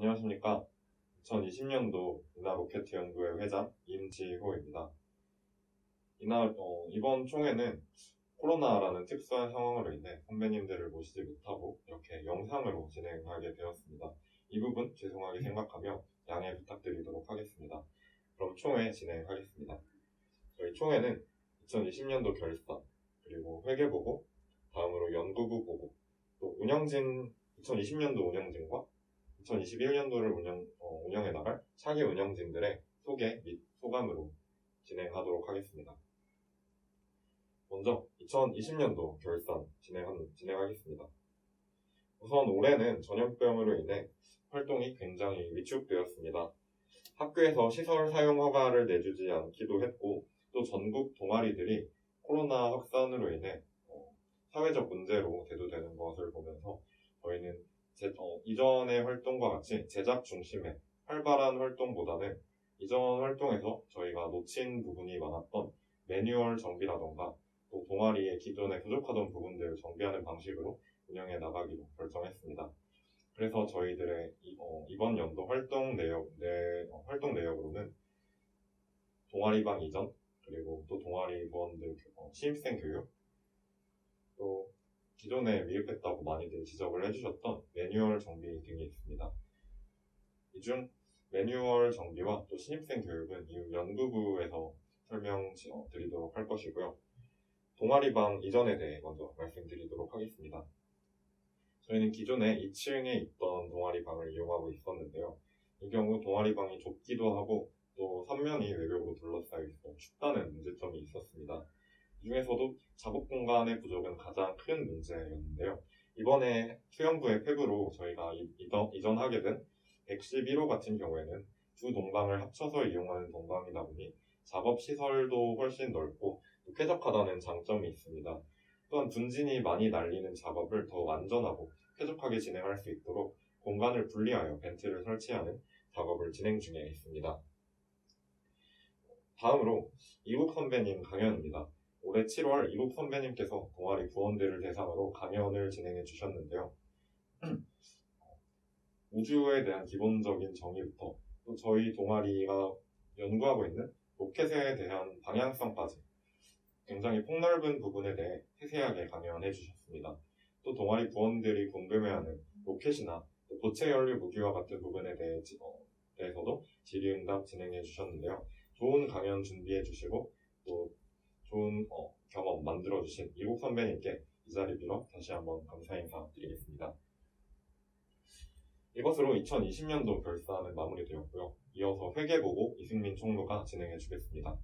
안녕하십니까. 2020년도 이나로켓연구회 회장 임지호입니다. 이번 총회는 코로나라는 특수한 상황으로 인해 선배님들을 모시지 못하고 이렇게 영상으로 진행하게 되었습니다. 이 부분 죄송하게 생각하며 양해 부탁드리도록 하겠습니다. 그럼 총회 진행하겠습니다. 저희 총회는 2020년도 결산, 그리고 회계보고, 다음으로 연구부 보고, 또 2020년도 운영진과 2021년도를 운영해 나갈 차기 운영진들의 소개 및 소감으로 진행하도록 하겠습니다. 먼저 2020년도 결산 진행하겠습니다. 우선 올해는 전염병으로 인해 활동이 굉장히 위축되었습니다. 학교에서 시설 사용 허가를 내주지 않기도 했고, 또 전국 동아리들이 코로나 확산으로 인해 사회적 문제로 대두되는 것을 보면서 저희는 이전의 활동과 같이 제작 중심의 활발한 활동보다는 이전 활동에서 저희가 놓친 부분이 많았던 매뉴얼 정비라던가 또 동아리의 기존에 부족하던 부분들을 정비하는 방식으로 운영해 나가기로 결정했습니다. 그래서 저희들의 이번 연도 활동 내역으로는 동아리방 이전, 그리고 또 동아리 부원들 신입생 교육, 또 기존에 미흡했다고 많이들 지적을 해주셨던 매뉴얼 정비 등이 있습니다. 이 중 매뉴얼 정비와 또 신입생 교육은 이후 연구부에서 설명드리도록 할 것이고요. 동아리방 이전에 대해 먼저 말씀드리도록 하겠습니다. 저희는 기존에 2층에 있던 동아리방을 이용하고 있었는데요. 이 경우 동아리방이 좁기도 하고 또 삼면이 외벽으로 둘러싸여 있어 춥다는 문제점이 있었습니다. 이 중에서도 작업 공간의 부족은 가장 큰 문제였는데요. 이번에 수영부의 폐부로 저희가 이전하게 된 111호 같은 경우에는 두 동방을 합쳐서 이용하는 동방이다 보니 작업 시설도 훨씬 넓고 또 쾌적하다는 장점이 있습니다. 또한 분진이 많이 날리는 작업을 더 안전하고 쾌적하게 진행할 수 있도록 공간을 분리하여 벤트를 설치하는 작업을 진행 중에 있습니다. 다음으로 이국 선배님 강연입니다. 올해 7월 이국 선배님께서 동아리 부원들을 대상으로 강연을 진행해 주셨는데요. 우주에 대한 기본적인 정의부터 또 저희 동아리가 연구하고 있는 로켓에 대한 방향성까지 굉장히 폭넓은 부분에 대해 세세하게 강연해 주셨습니다. 또 동아리 부원들이 궁금해하는 로켓이나 고체 연료 무기와 같은 부분에 대해서도 질의응답 진행해 주셨는데요. 좋은 강연 준비해 주시고 또 좋은 경험 만들어주신 이국 선배님께 이 자리 빌어 다시 한번 감사 인사 드리겠습니다. 이것으로 2020년도 결산은 마무리되었고요. 이어서 회계보고 이승민 총무가 진행해 주겠습니다.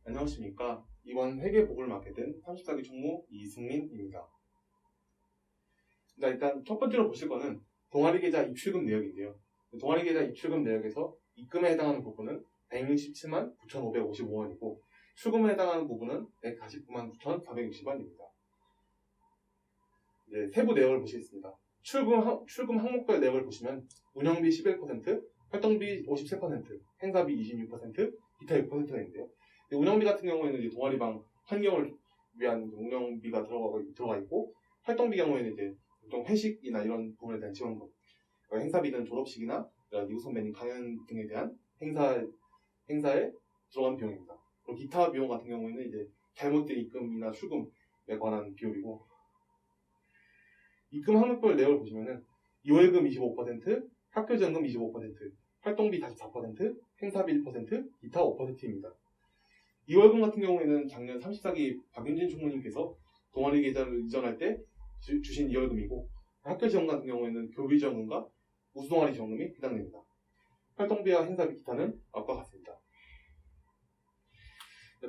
안녕하십니까. 이번 회계복을 맡게 된 34기 총무 이승민입니다. 일단 첫 번째로 보실 거는 동아리 계좌 입출금 내역인데요. 동아리 계좌 입출금 내역에서 입금에 해당하는 부분은 167만 9,555원이고 출금에 해당하는 부분은 149만 9,460원입니다. 세부 내역을 보시겠습니다. 출금 항목별 내역을 보시면 운영비 11%, 활동비 53%, 행사비 26%, 기타 6%가 있는데요. 운영비 같은 경우에는 이제 동아리방 환경을 위한 운영비가 들어가 있고, 활동비 경우에는 이제 보통 회식이나 이런 부분에 대한 지원금, 행사비는 졸업식이나 이국 선배님 강연 등에 대한 행사에 들어간 비용입니다. 그리고 기타 비용 같은 경우에는 이제 잘못된 입금이나 출금에 관한 비용이고, 입금 항목별 내역을 보시면은 이월금 25%, 학교지원금 25%, 활동비 44%, 행사비 1%, 기타 5%입니다. 이월금 같은 경우에는 작년 34기 박윤진 총무님께서 동아리 계좌를 이전할 때 주신 이월금이고, 학교 지원 같은 경우에는 교비 지원금과 우수동아리 지원금이 해당됩니다. 활동비와 행사비 기타는 앞과 같습니다.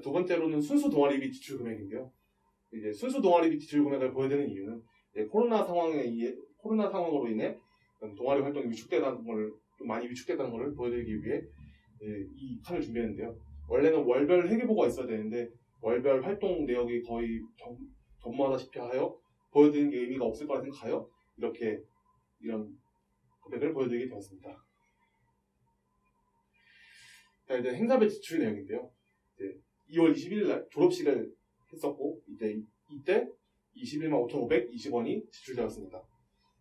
두 번째로는 순수 동아리비 지출 금액인데요. 이제 순수 동아리비 지출 금액을 보여드리는 이유는 코로나 상황으로 인해 동아리 활동이 좀 많이 위축됐다는 것을 보여드리기 위해 이 칸을 준비했는데요. 원래는 월별 회계보고가 있어야 되는데 월별 활동 내역이 거의 전무하다시피 하여 보여드리는 게 의미가 없을 거라 생각하여 이런 금액을 보여드리게 되었습니다. 자, 이제 행사비 지출 내역인데요. 2월 21일 날 졸업식을 했었고 이때 21만 5,520원이 지출되었습니다.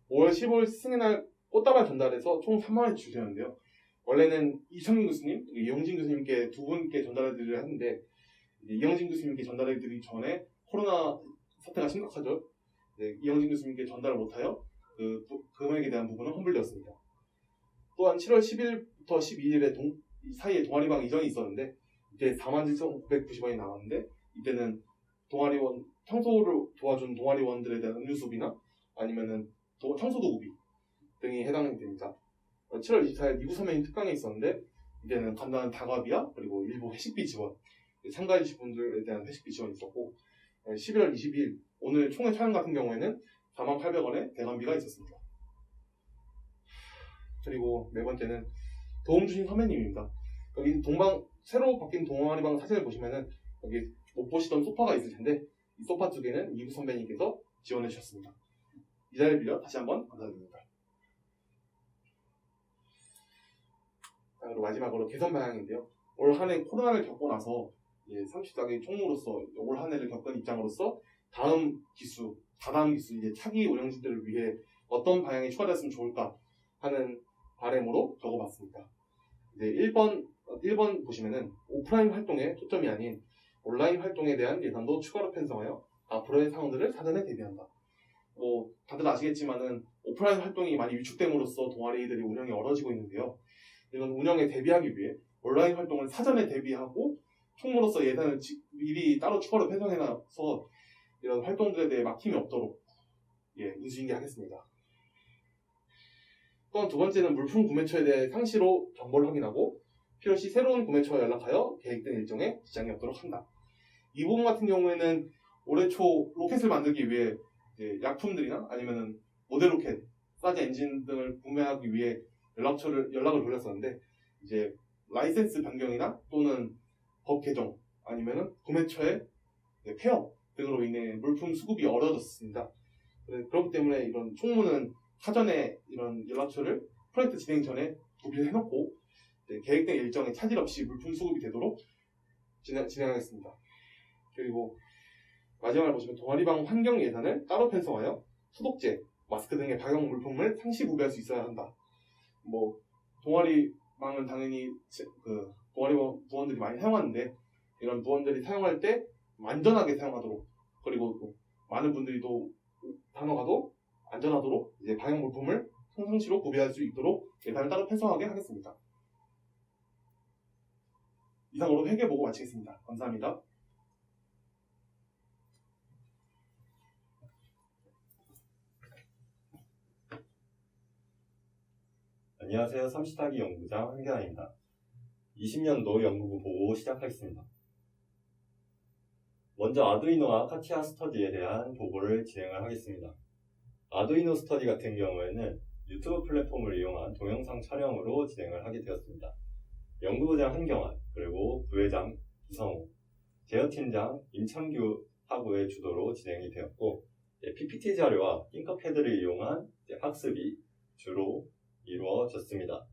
5월 15일 스승의 날 꽃다발 전달해서 총 3만 원이 지출되었는데요. 원래는 이청민 교수님, 이영진 교수님께 두 분께 전달해드리려 했는데 이영진 교수님께 전달해드리기 전에 코로나 사태가 심각하죠. 이영진 교수님께 전달을 못하여 그 금액에 대한 부분은 환불되었습니다. 또한 7월 10일부터 12일에 사이에 동아리방 이전이 있었는데 이때 47,990원이 나왔는데 이때는 동아리원 청소를 도와준 동아리원들에 대한 음료수비나 아니면은 청소도구비 등이 해당이 됩니다. 7월 24일 미국 서면인 특강에 있었는데 이때는 간단한 다과비와 그리고 일부 회식비 지원, 참가해주신 분들에 대한 회식비 지원이 있었고 11월 22일 오늘 총회 촬영 같은 경우에는 48,000원의 대관비가 있었습니다. 그리고 네 번째는 도움 주신 선배님입니다. 여기 새로 바뀐 동아리방 사진을 보시면은 여기 못 보시던 소파가 있을 텐데 이 소파 두 개는 이부 선배님께서 지원해 주셨습니다. 이 자리를 빌려 다시 한번 감사드립니다. 자, 그리고 마지막으로 개선 방향인데요. 올 한 해 코로나를 겪고 나서 30대의 총무로서 올 한 해를 겪은 입장으로서 다다음 기수 이제 차기 운영진들을 위해 어떤 방향이 추가됐으면 좋을까 하는 바람으로 적어봤습니다. 이제 1번 보시면은 오프라인 활동에 초점이 아닌 온라인 활동에 대한 예산도 추가로 편성하여 앞으로의 상황들을 사전에 대비한다. 다들 아시겠지만은 오프라인 활동이 많이 위축됨으로써 동아리들이 운영이 어려지고 있는데요. 이런 운영에 대비하기 위해 온라인 활동을 사전에 대비하고 총무로서 예산을 미리 따로 추가로 편성해놔서 이런 활동들에 대해 막힘이 없도록 인수인계하겠습니다. 또한 두 번째는 물품 구매처에 대해 상시로 정보를 확인하고 필요시 새로운 구매처와 연락하여 계획된 일정에 지장이 없도록 한다. 이 부분 같은 경우에는 올해 초 로켓을 만들기 위해 약품들이나 아니면은 모델 로켓, 사지 엔진 등을 구매하기 위해 연락을 돌렸었는데 이제 라이센스 변경이나 또는 법 개정 아니면은 구매처의 폐업 등으로 인해 물품 수급이 어려워졌습니다. 그렇기 때문에 이런 총무는 사전에 이런 연락처를 프로젝트 진행 전에 구비를 해놓고 계획된 일정에 차질 없이 물품 수급이 되도록 진행하겠습니다. 그리고 마지막으로 보시면 동아리방 환경 예산을 따로 편성하여 소독제, 마스크 등의 방역 물품을 상시 구비할 수 있어야 한다. 동아리방은 당연히 동아리방 부원들이 많이 사용하는데 이런 부원들이 사용할 때 안전하게 사용하도록 그리고 또 많은 분들이 또 단어가도 안전하도록 이제 방역 물품을 평상시로 구비할 수 있도록 예산을 따로 편성하게 하겠습니다. 이상으로 회계 보고 마치겠습니다. 감사합니다. 안녕하세요. 삼시타기 연구장 한계환입니다. 20년도 연구부 보고 시작하겠습니다. 먼저 아두이노와 카티아 스터디에 대한 보고를 진행을 하겠습니다. 아두이노 스터디 같은 경우에는 유튜브 플랫폼을 이용한 동영상 촬영으로 진행을 하게 되었습니다. 연구부장 한경환, 그리고 부회장 이성우, 제어팀장 임창규 하고의 주도로 진행이 되었고 PPT 자료와 띵커패드를 이용한 학습이 주로 이루어졌습니다.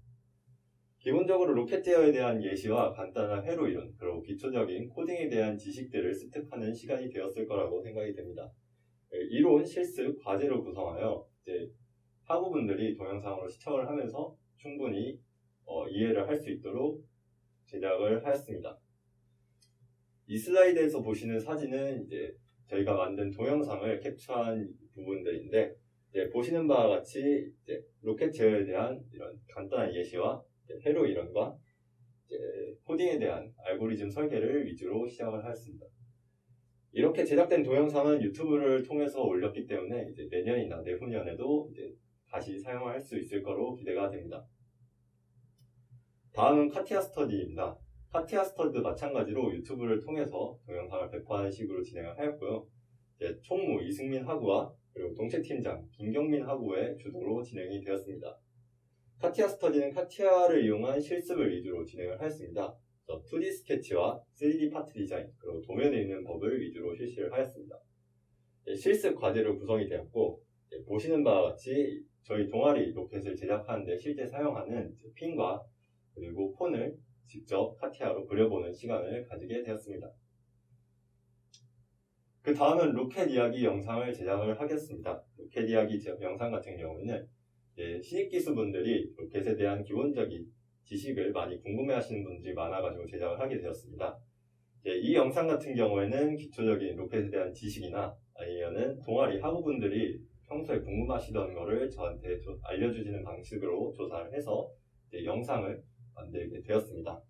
기본적으로 로켓 제어에 대한 예시와 간단한 회로 이론, 그리고 기초적인 코딩에 대한 지식들을 습득하는 시간이 되었을 거라고 생각이 됩니다. 이론, 실습, 과제로 구성하여 학우분들이 동영상으로 시청을 하면서 충분히 이해를 할 수 있도록 제작을 하였습니다. 이 슬라이드에서 보시는 사진은 저희가 만든 동영상을 캡처한 부분들인데 보시는 바와 같이 로켓 제어에 대한 이런 간단한 예시와 회로 이론과 코딩에 대한 알고리즘 설계를 위주로 시작을 하였습니다. 이렇게 제작된 동영상은 유튜브를 통해서 올렸기 때문에 내년이나 내후년에도 다시 사용할 수 있을 거로 기대가 됩니다. 다음은 카티아 스터디입니다. 카티아 스터디도 마찬가지로 유튜브를 통해서 동영상을 배포하는 식으로 진행을 하였고요. 총무 이승민 하구와 그리고 동체팀장 김경민 하구의 주도로 진행이 되었습니다. 카티아 스터디는 카티아를 이용한 실습을 위주로 진행을 하였습니다. 2D 스케치와 3D 파트 디자인, 그리고 도면에 있는 법을 위주로 실시를 하였습니다. 실습 과제로 구성이 되었고 보시는 바와 같이 저희 동아리 로켓을 제작하는 데 실제 사용하는 핀과 그리고 폰을 직접 카티아로 그려보는 시간을 가지게 되었습니다. 그 다음은 로켓 이야기 영상을 제작을 하겠습니다. 로켓 이야기 영상 같은 경우에는 신입기수분들이 로켓에 대한 기본적인 지식을 많이 궁금해하시는 분들이 많아가지고 제작을 하게 되었습니다. 이 영상 같은 경우에는 기초적인 로켓에 대한 지식이나 아니면은 동아리 학우분들이 평소에 궁금하시던 거를 저한테 알려주시는 방식으로 조사를 해서 영상을 만들게 되었습니다.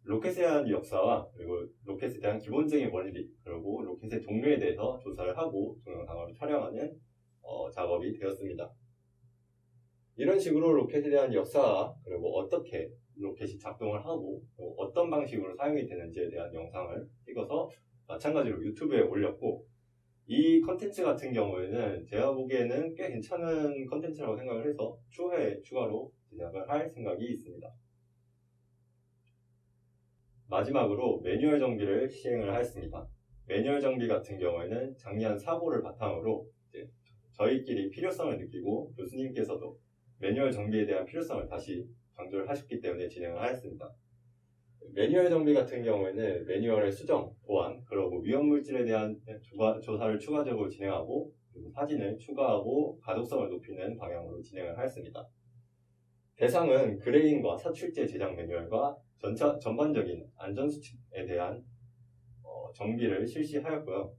로켓에 대한 역사와 그리고 로켓에 대한 기본적인 원리 그리고 로켓의 종류에 대해서 조사를 하고 동영상으로 촬영하는 작업이 되었습니다. 이런 식으로 로켓에 대한 역사와 그리고 어떻게 로켓이 작동을 하고 어떤 방식으로 사용이 되는지에 대한 영상을 찍어서 마찬가지로 유튜브에 올렸고, 이 컨텐츠 같은 경우에는 제가 보기에는 꽤 괜찮은 컨텐츠라고 생각을 해서 추후에 추가로 제작을 할 생각이 있습니다. 마지막으로 매뉴얼 정비를 시행을 하였습니다. 매뉴얼 정비 같은 경우에는 작년 사고를 바탕으로 저희끼리 필요성을 느끼고 교수님께서도 매뉴얼 정비에 대한 필요성을 다시 강조를 하셨기 때문에 진행을 하였습니다. 매뉴얼 정비 같은 경우에는 매뉴얼의 수정, 보완, 그리고 위험물질에 대한 조사를 추가적으로 진행하고 그리고 사진을 추가하고 가독성을 높이는 방향으로 진행을 하였습니다. 대상은 그레인과 사출제 제작 매뉴얼과 전반적인 안전수칙에 대한 정비를 실시하였고요.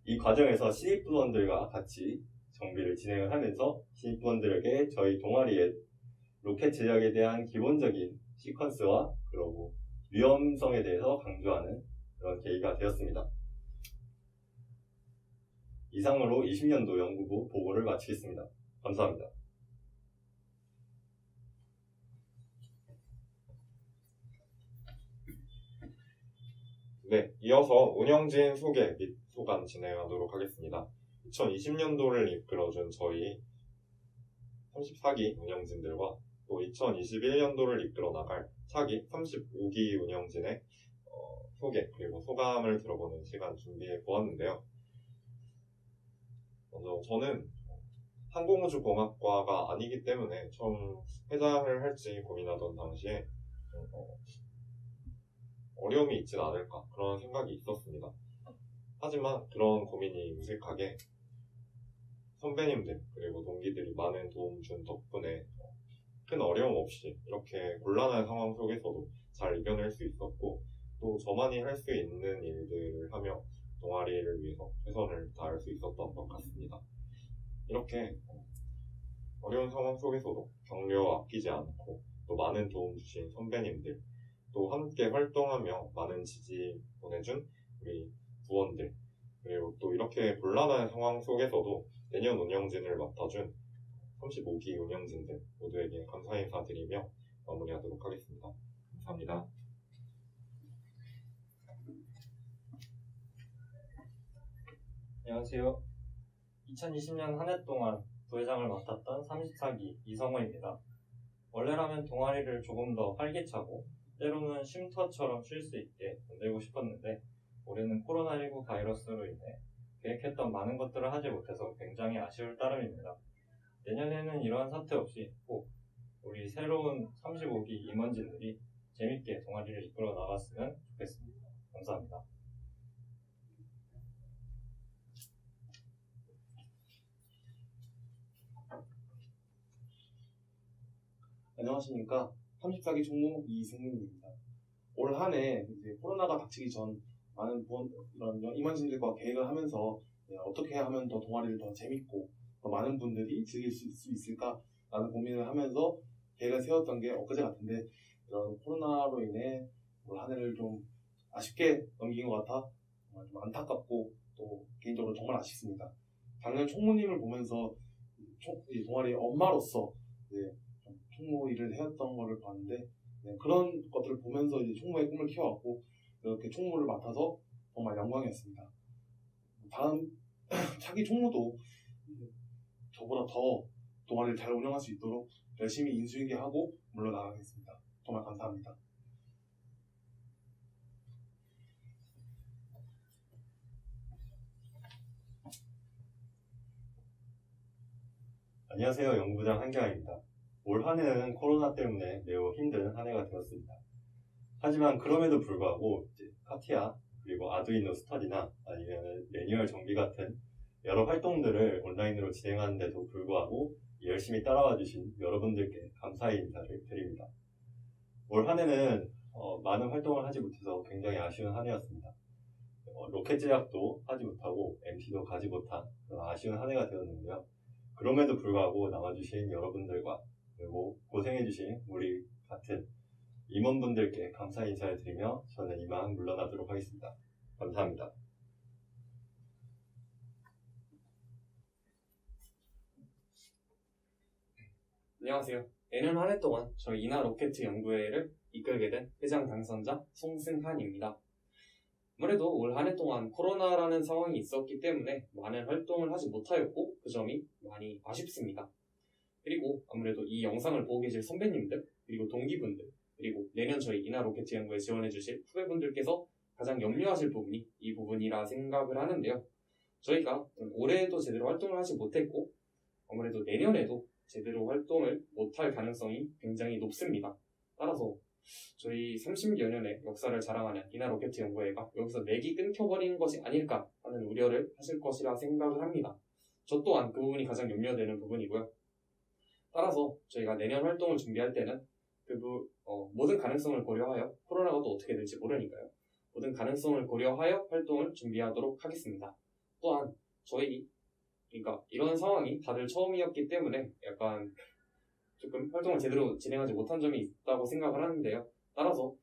이 과정에서 신입부원들과 같이 정비를 진행을 하면서 신입부원들에게 저희 동아리의 로켓 제작에 대한 기본적인 시퀀스와 그리고 위험성에 대해서 강조하는 그런 계기가 되었습니다. 이상으로 20년도 연구부 보고를 마치겠습니다. 감사합니다. 네, 이어서 운영진 소개 및 소감 진행하도록 하겠습니다. 2020년도를 이끌어준 저희 34기 운영진들과 또 2021년도를 이끌어 나갈 차기 35기 운영진의 소개 그리고 소감을 들어보는 시간 준비해 보았는데요. 먼저 저는 항공우주공학과가 아니기 때문에 처음 회장을 할지 고민하던 당시에 어려움이 있진 않을까 그런 생각이 있었습니다. 하지만 그런 고민이 무색하게 선배님들 그리고 동기들이 많은 도움 준 덕분에 큰 어려움 없이 이렇게 곤란한 상황 속에서도 잘 이겨낼 수 있었고, 또 저만이 할 수 있는 일들을 하며 동아리를 위해서 최선을 다할 수 있었던 것 같습니다. 이렇게 어려운 상황 속에서도 격려 아끼지 않고 또 많은 도움 주신 선배님들, 또 함께 활동하며 많은 지지 보내준 우리 부원들, 그리고 또 이렇게 곤란한 상황 속에서도 내년 운영진을 맡아준 35기 운영진들 모두에게 감사 인사드리며 마무리하도록 하겠습니다. 감사합니다. 안녕하세요. 2020년 한 해 동안 부회장을 맡았던 34기 이성호입니다. 원래라면 동아리를 조금 더 활기차고 때로는 쉼터처럼 쉴 수 있게 만들고 싶었는데 올해는 코로나19 바이러스로 인해 계획했던 많은 것들을 하지 못해서 굉장히 아쉬울 따름입니다. 내년에는 이러한 사태 없이 꼭 우리 새로운 35기 임원진들이 재밌게 동아리를 이끌어 나갔으면 좋겠습니다. 감사합니다. 안녕하십니까. 34기 총무 이승민입니다. 올 한 해 코로나가 닥치기 전 많은 이런 임원진들과 계획을 하면서 어떻게 하면 더 동아리를 더 재밌고 더 많은 분들이 즐길 수 있을까라는 고민을 하면서 계획을 세웠던 게 엊그제 같은데, 이런 코로나로 인해 올 한 해를 좀 아쉽게 넘긴 것 같아 정말 좀 안타깝고 또 개인적으로 정말 아쉽습니다. 작년 총무님을 보면서 이 동아리 엄마로서 총무 일을 해왔던 거를 봤는데, 그런 것들을 보면서 이제 총무의 꿈을 키워왔고 이렇게 총무를 맡아서 정말 영광이었습니다. 다음 차기 총무도 저보다 더 동아리를 잘 운영할 수 있도록 열심히 인수인계하고 물러나가겠습니다. 정말 감사합니다. 안녕하세요. 연구부장 한경아입니다. 올 한 해는 코로나 때문에 매우 힘든 한 해가 되었습니다. 하지만 그럼에도 불구하고 카티아 그리고 아두이노 스터디나 아니면 매뉴얼 정비 같은 여러 활동들을 온라인으로 진행하는데도 불구하고 열심히 따라와 주신 여러분들께 감사의 인사를 드립니다. 올 한 해는 많은 활동을 하지 못해서 굉장히 아쉬운 한 해였습니다. 로켓 제작도 하지 못하고 MT도 가지 못한 그런 아쉬운 한 해가 되었는데요. 그럼에도 불구하고 남아주신 여러분들과 그리고 고생해주신 우리 같은 임원분들께 감사 인사를 드리며 저는 이만 물러나도록 하겠습니다. 감사합니다. 안녕하세요. 내년 한 해 동안 저희 인하 로켓 연구회를 이끌게 된 회장 당선자 송승한입니다. 아무래도 올 한 해 동안 코로나라는 상황이 있었기 때문에 많은 활동을 하지 못하였고 그 점이 많이 아쉽습니다. 그리고 아무래도 이 영상을 보고 계실 선배님들 그리고 동기분들 그리고 내년 저희 인하 로켓 연구에 지원해 주실 후배분들께서 가장 염려하실 부분이 이 부분이라 생각을 하는데요. 저희가 올해도 제대로 활동을 하지 못했고 아무래도 내년에도 제대로 활동을 못할 가능성이 굉장히 높습니다. 따라서 저희 30여 년의 역사를 자랑하는 인하 로켓 연구회가 여기서 맥이 끊겨버리는 것이 아닐까 하는 우려를 하실 것이라 생각을 합니다. 저 또한 그 부분이 가장 염려되는 부분이고요. 따라서 저희가 내년 활동을 준비할 때는 모든 가능성을 고려하여 코로나가 또 어떻게 될지 모르니까요. 모든 가능성을 고려하여 활동을 준비하도록 하겠습니다. 또한 그러니까 이런 상황이 다들 처음이었기 때문에 약간 조금 활동을 제대로 진행하지 못한 점이 있다고 생각을 하는데요. 따라서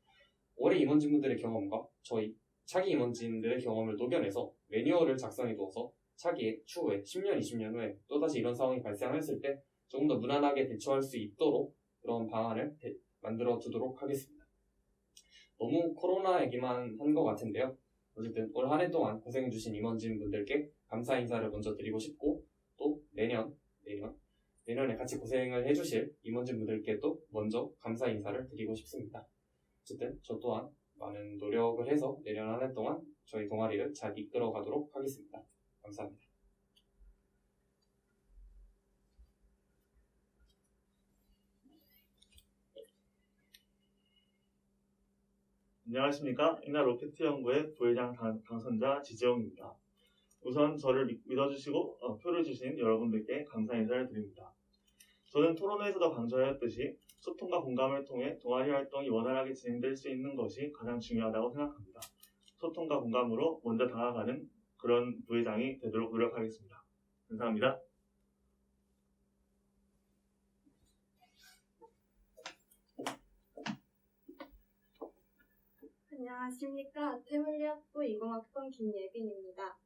올해 임원진분들의 경험과 저희 차기 임원진들의 경험을 녹여내서 매뉴얼을 작성해 두어서 차기에 추후에 10년, 20년 후에 또다시 이런 상황이 발생했을 때 조금 더 무난하게 대처할 수 있도록 그런 방안을 만들어 두도록 하겠습니다. 너무 코로나 얘기만 한 것 같은데요. 어쨌든 올 한 해 동안 고생해주신 임원진분들께 감사 인사를 먼저 드리고 싶고 또 내년에 같이 고생을 해주실 임원진분들께 또 먼저 감사 인사를 드리고 싶습니다. 어쨌든 저 또한 많은 노력을 해서 내년 한 해 동안 저희 동아리를 잘 이끌어 가도록 하겠습니다. 감사합니다. 안녕하십니까. 인하 로켓 연구회 부회장 당선자 지재홍입니다. 우선 저를 믿어주시고 표를 주신 여러분들께 감사 인사를 드립니다. 저는 토론회에서도 강조하였듯이 소통과 공감을 통해 동아리 활동이 원활하게 진행될 수 있는 것이 가장 중요하다고 생각합니다. 소통과 공감으로 먼저 다가가는 그런 부회장이 되도록 노력하겠습니다. 감사합니다. 안녕하십니까. 태물리학부 20학번 김예빈입니다.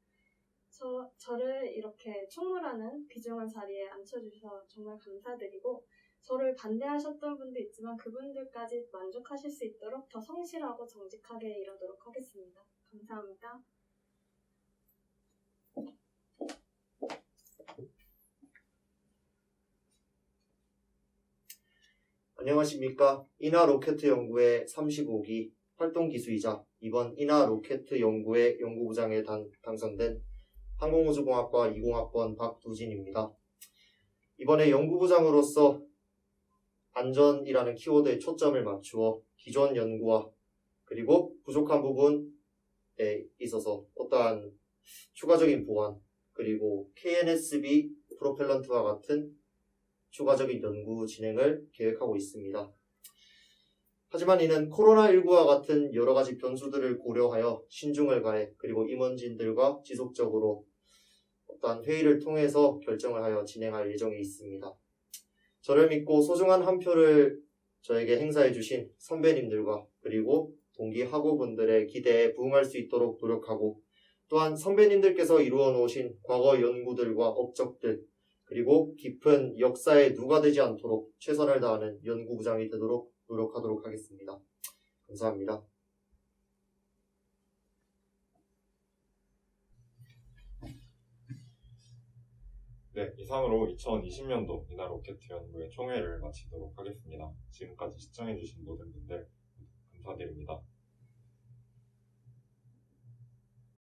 저를 이렇게 총무라는 귀중한 자리에 앉혀주셔서 정말 감사드리고 저를 반대하셨던 분도 있지만 그분들까지 만족하실 수 있도록 더 성실하고 정직하게 일하도록 하겠습니다. 감사합니다. 안녕하십니까. 인하 로켓 연구회 35기 활동기수이자 이번 인하 로켓 연구회 연구부장에 당선된 항공우주공학과 20학번 박두진입니다. 이번에 연구부장으로서 안전이라는 키워드에 초점을 맞추어 기존 연구와 그리고 부족한 부분에 있어서 어떠한 추가적인 보완 그리고 KNSB 프로펠런트와 같은 추가적인 연구 진행을 계획하고 있습니다. 하지만 이는 코로나19와 같은 여러 가지 변수들을 고려하여 신중을 가해 그리고 임원진들과 지속적으로 어떠한 회의를 통해서 결정을 하여 진행할 예정에 있습니다. 저를 믿고 소중한 한 표를 저에게 행사해 주신 선배님들과 그리고 동기 학우분들의 기대에 부응할 수 있도록 노력하고 또한 선배님들께서 이루어 놓으신 과거 연구들과 업적들 그리고 깊은 역사에 누가 되지 않도록 최선을 다하는 연구부장이 되도록 노력하도록 하겠습니다. 감사합니다. 네, 이상으로 2020년도 인하 로켓 연구회 총회를 마치도록 하겠습니다. 지금까지 시청해주신 모든 분들 감사드립니다.